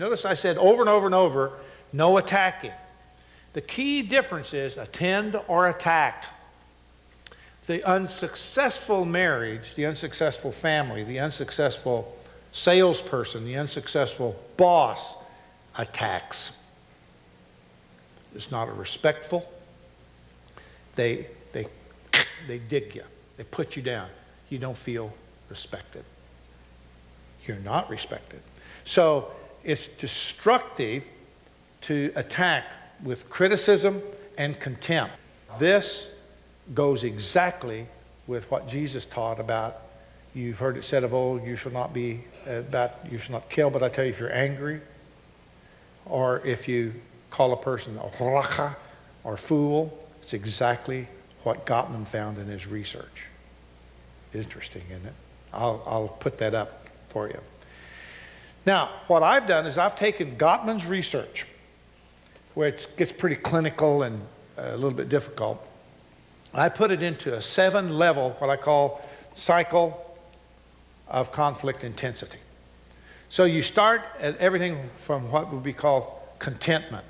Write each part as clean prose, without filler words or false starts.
Notice I said over and over and over, no attacking. The key difference is attend or attack. The unsuccessful marriage, the unsuccessful family, the unsuccessful salesperson, the unsuccessful boss attacks. It's not a respectful. They dig you. They put you down. You don't feel respected. You're not respected. So it's destructive to attack with criticism and contempt. This goes exactly with what Jesus taught about, you've heard it said of old, you shall not kill, but I tell you, if you're angry, or if you call a person a raka or fool, it's exactly what Gottman found in his research. Interesting, isn't it? I'll put that up for you. Now, what I've done is I've taken Gottman's research, where it gets pretty clinical and a little bit difficult. I put it into a 7-level, what I call cycle of conflict intensity. So you start at everything from what would be called contentment.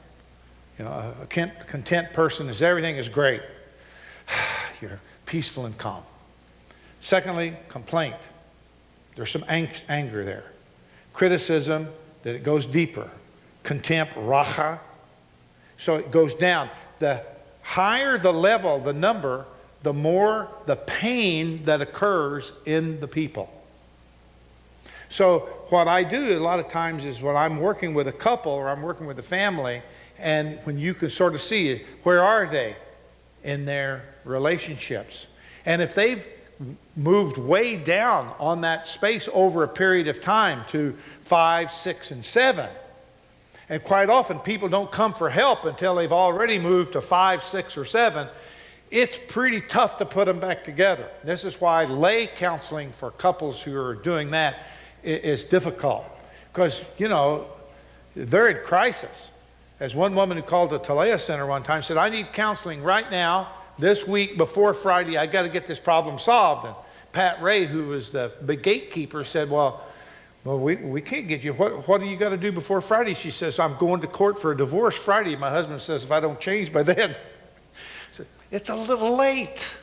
You know, a content person is everything is great. You're peaceful and calm. Secondly, complaint. There's some anger there. Criticism, that it goes deeper. Contempt, racha. So it goes down. The higher the level, the number, the more the pain that occurs in the people. So what I do a lot of times is when I'm working with a couple or I'm working with a family, and when you can sort of see where are they in their relationships. And if they've moved way down on that space over a period of time to 5, 6, and 7, and quite often people don't come for help until they've already moved to 5, 6, or 7, it's pretty tough to put them back together. This is why lay counseling for couples who are doing that is difficult. Because, you know, they're in crisis. As one woman who called the Talea Center one time said, I need counseling right now, this week, before Friday. I got to get this problem solved. And Pat Ray, who was the big gatekeeper, said, well, we can't get you. What do you got to do before Friday? She says, I'm going to court for a divorce Friday. My husband says, if I don't change by then. I said, it's a little late.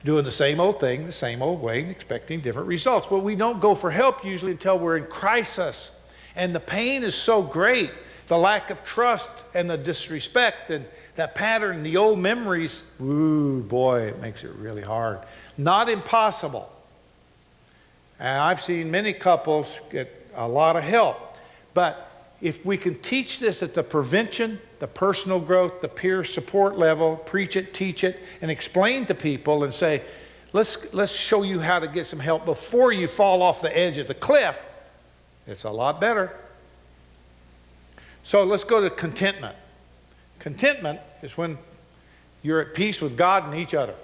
Doing the same old thing, the same old way, and expecting different results. Well, we don't go for help usually until we're in crisis. And the pain is so great. The lack of trust and the disrespect and that pattern, the old memories, ooh, boy, it makes it really hard. Not impossible. And I've seen many couples get a lot of help. But if we can teach this at the prevention, the personal growth, the peer support level, preach it, teach it, and explain to people and say, let's show you how to get some help before you fall off the edge of the cliff, it's a lot better. So let's go to contentment. Contentment is when you're at peace with God and each other.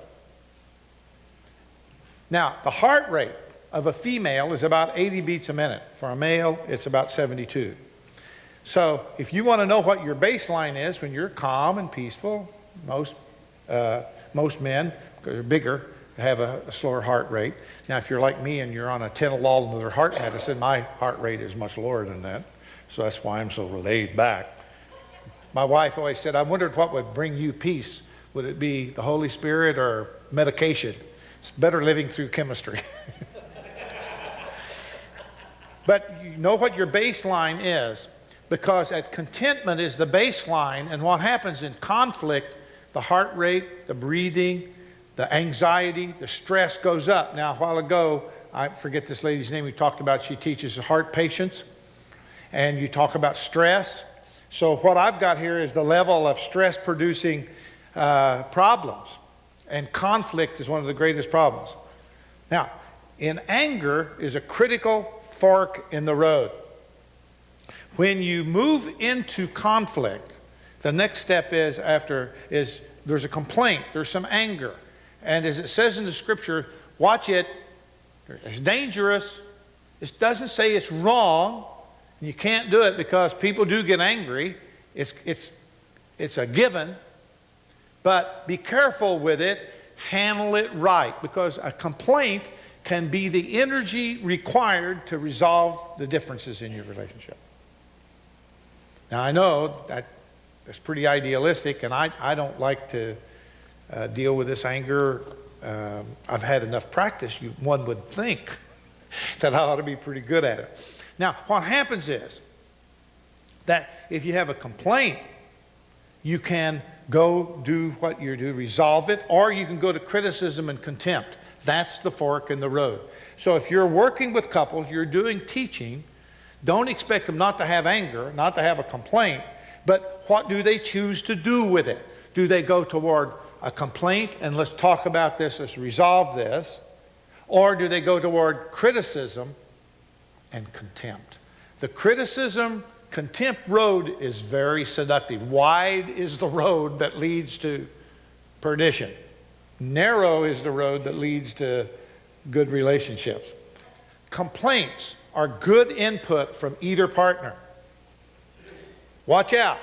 Now, the heart rate of a female is about 80 beats a minute. For a male, it's about 72. So if you want to know what your baseline is when you're calm and peaceful, most men, because they're bigger, have a slower heart rate. Now, if you're like me and you're on a atenolol and their heart medicine, my heart rate is much lower than that. So that's why I'm so laid back. My wife always said, I wondered what would bring you peace. Would it be the Holy Spirit or medication? It's better living through chemistry. But you know what your baseline is, because at contentment is the baseline, and what happens in conflict, the heart rate, the breathing, the anxiety, the stress goes up. Now, a while ago, I forget this lady's name we talked about, she teaches heart patients, and you talk about stress. So what I've got here is the level of stress-producing problems, and conflict is one of the greatest problems. Now, in anger is a critical fork in the road. When you move into conflict, the next step is there's a complaint, there's some anger. And as it says in the scripture, watch it, it's dangerous. It doesn't say it's wrong. You can't do it because people do get angry. It's a given. But be careful with it, handle it right, because a complaint can be the energy required to resolve the differences in your relationship. Now I know that's pretty idealistic, and I don't like to deal with this anger. I've had enough practice, one would think that I ought to be pretty good at it. Now, what happens is that if you have a complaint, you can go do what you do, resolve it, or you can go to criticism and contempt. That's the fork in the road. So if you're working with couples, you're doing teaching, don't expect them not to have anger, not to have a complaint, but what do they choose to do with it? Do they go toward a complaint and let's talk about this, let's resolve this? Or do they go toward criticism and contempt? The criticism, contempt road is very seductive. Wide is the road that leads to perdition. Narrow is the road that leads to good relationships. Complaints are good input from either partner. Watch out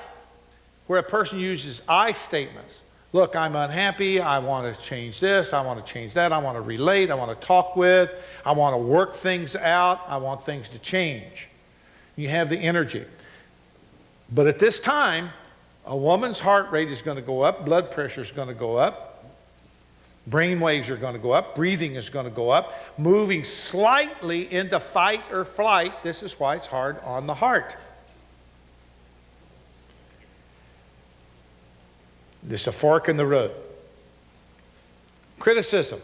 where a person uses I statements. Look, I'm unhappy, I want to change this, I want to change that, I want to relate, I want to talk with, I want to work things out, I want things to change. You have the energy. But at this time, a woman's heart rate is going to go up, blood pressure is going to go up, brain waves are going to go up, breathing is going to go up, moving slightly into fight or flight. This is why it's hard on the heart. This is a fork in the road. Criticism.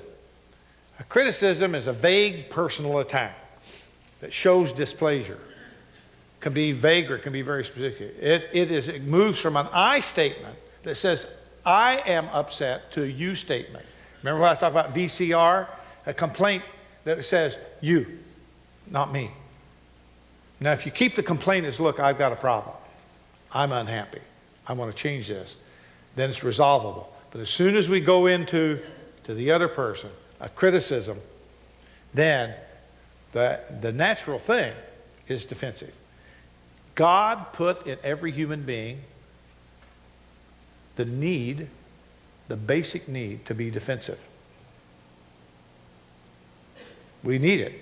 A criticism is a vague personal attack that shows displeasure. It can be vague or it can be very specific. It moves from an I statement that says, I am upset, to a you statement. Remember when I talked about VCR? A complaint that says, you, not me. Now, if you keep the complaint as, look, I've got a problem. I'm unhappy. I want to change this. Then it's resolvable. But as soon as we go into the other person, a criticism, then the natural thing is defensive. God put in every human being the need, the basic need to be defensive. We need it.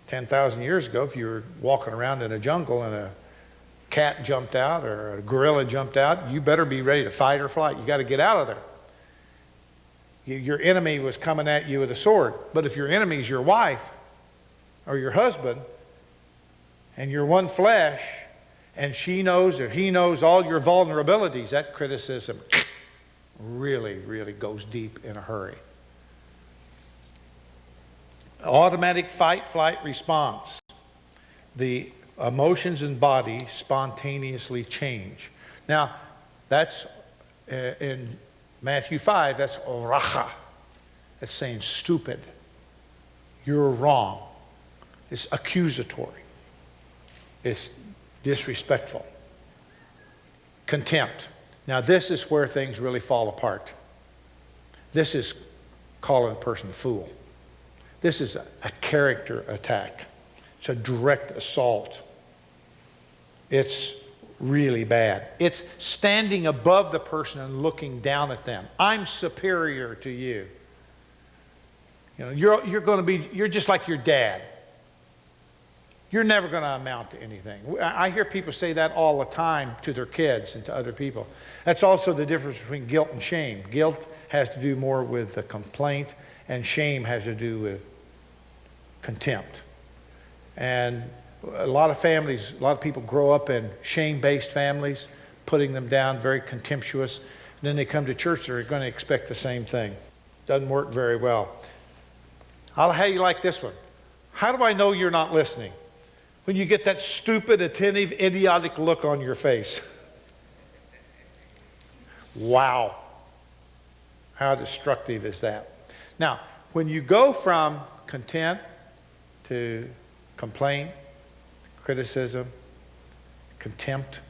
10,000 years ago, if you were walking around in a jungle and a cat jumped out or a gorilla jumped out, you better be ready to fight or flight. You got to get out of there. Your enemy was coming at you with a sword. But if your enemy is your wife or your husband and you're one flesh and she knows or he knows all your vulnerabilities, that criticism really, really goes deep in a hurry. Automatic fight, flight response. The emotions and body spontaneously change. Now, that's in Matthew 5, that's oracha. That's saying stupid. You're wrong. It's accusatory. It's disrespectful. Contempt. Now, this is where things really fall apart. This is calling a person a fool. This is a character attack. It's a direct assault. It's really bad. It's standing above the person and looking down at them. I'm superior to you. You know, you're just like your dad. You're never going to amount to anything. I hear people say that all the time to their kids and to other people. That's also the difference between guilt and shame. Guilt has to do more with the complaint, and shame has to do with contempt. And a lot of families, a lot of people grow up in shame-based families, putting them down, very contemptuous. And then they come to church, they're going to expect the same thing. Doesn't work very well. How you like this one? How do I know you're not listening? When you get that stupid, attentive, idiotic look on your face. Wow. How destructive is that? Now, when you go from content to complaint, criticism, contempt,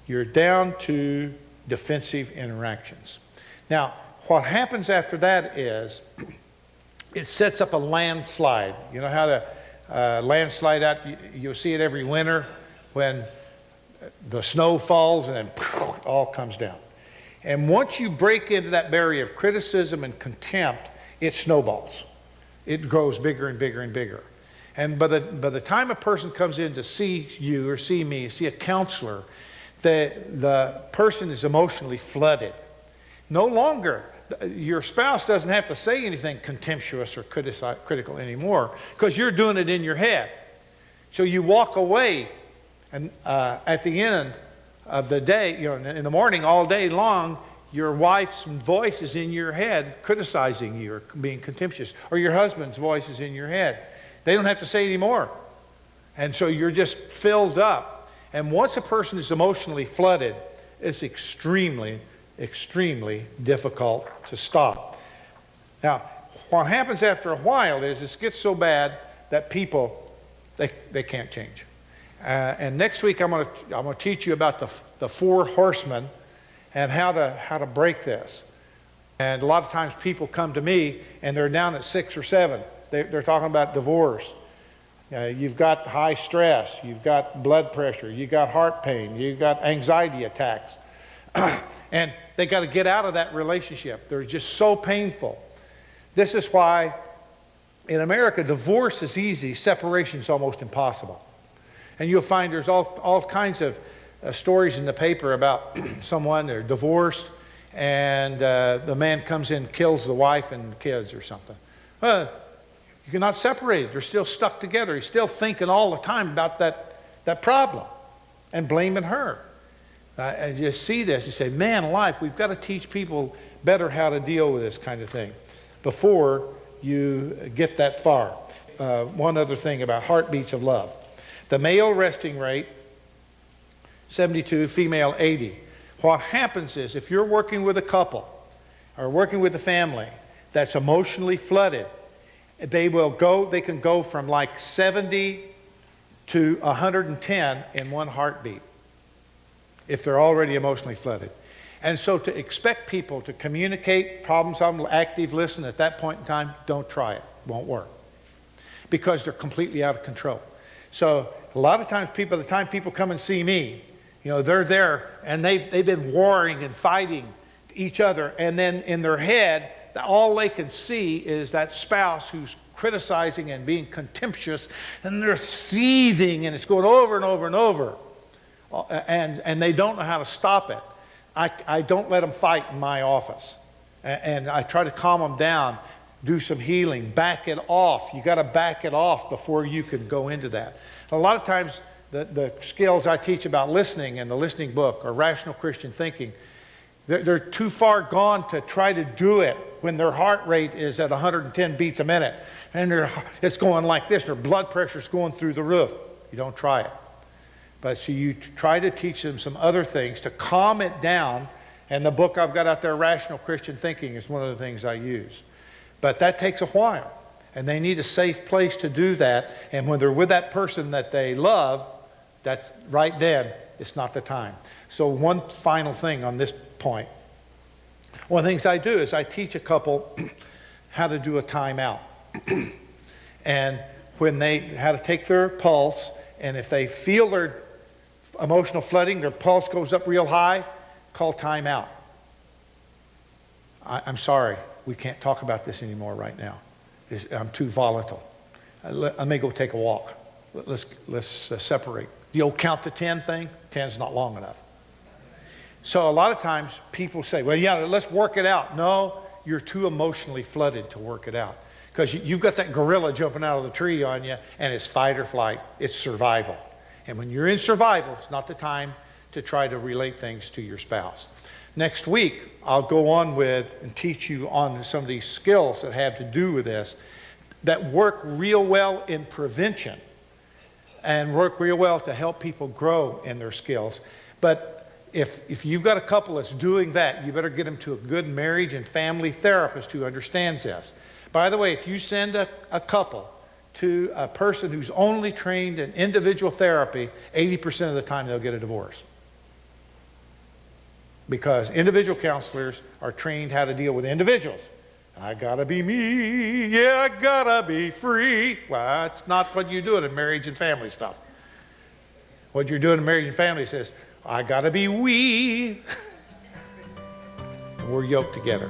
you're down to defensive interactions. Now, what happens after that is it sets up a landslide. You know how the landslide out, you'll see it every winter when the snow falls and then it all comes down. And once you break into that barrier of criticism and contempt, it snowballs. It grows bigger and bigger and bigger. And by the time a person comes in to see you or see me, see a counselor, the person is emotionally flooded. No longer, your spouse doesn't have to say anything contemptuous or critical anymore, because you're doing it in your head. So you walk away, and at the end of the day, in the morning, all day long, your wife's voice is in your head criticizing you or being contemptuous, or your husband's voice is in your head. They don't have to say anymore. And so you're just filled up. And once a person is emotionally flooded, it's extremely, extremely difficult to stop. Now, what happens after a while is it gets so bad that people, they can't change. And next week I'm going to teach you about the 4 horsemen and how to break this. And a lot of times people come to me and they're down at 6 or 7. They're talking about divorce. You've got high stress, you've got blood pressure, you've got heart pain, you've got anxiety attacks. And they got to get out of that relationship. They're just so painful. This is why in America divorce is easy, separation is almost impossible. And you'll find there's all kinds of stories in the paper about someone, they're divorced, and the man comes in, kills the wife and kids or something. You cannot separate it. They're still stuck together. He's still thinking all the time about that problem and blaming her. And you see this, you say, man alive, we've got to teach people better how to deal with this kind of thing before you get that far. One other thing about heartbeats of love. The male resting rate, 72, female 80. What happens is if you're working with a couple or working with a family that's emotionally flooded, they can go from like 70 to 110 in one heartbeat if they're already emotionally flooded. And so to expect people to communicate, problem solve, active listen at that point in time, don't try it. It won't work. Because they're completely out of control. So a lot of times by the time people come and see me, they're there and they've been warring and fighting each other, and then in their head, all they can see is that spouse who's criticizing and being contemptuous, and they're seething, and it's going over and over and over. And they don't know how to stop it. I don't let them fight in my office. And I try to calm them down, do some healing, back it off. You got to back it off before you can go into that. A lot of times, the skills I teach about listening in the listening book or rational Christian thinking, they're too far gone to try to do it when their heart rate is at 110 beats a minute and it's going like this, their blood pressure's going through the roof. You don't try it. But so you try to teach them some other things to calm it down, and the book I've got out there, Rational Christian Thinking, is one of the things I use. But that takes a while, and they need a safe place to do that, and when they're with that person that they love, that's right then, it's not the time. So one final thing on this point. One of the things I do is I teach a couple how to do a timeout. And how to take their pulse, and if they feel their emotional flooding, their pulse goes up real high, call timeout. I'm sorry, we can't talk about this anymore right now. I'm too volatile. Let me go take a walk. Let's separate. The old count to 10 thing, 10's not long enough. So a lot of times people say, well, yeah, let's work it out. No, you're too emotionally flooded to work it out. Because you've got that gorilla jumping out of the tree on you, and it's fight or flight. It's survival. And when you're in survival, it's not the time to try to relate things to your spouse. Next week, I'll go on with and teach you on some of these skills that have to do with this that work real well in prevention and work real well to help people grow in their skills. But if you've got a couple that's doing that, you better get them to a good marriage and family therapist who understands this. By the way, if you send a couple to a person who's only trained in individual therapy, 80% of the time they'll get a divorce. Because individual counselors are trained how to deal with individuals. I gotta be me, yeah, I gotta be free. Well, that's not what you're doing in marriage and family stuff. What you're doing in marriage and family says, I gotta be we. And we're yoked together.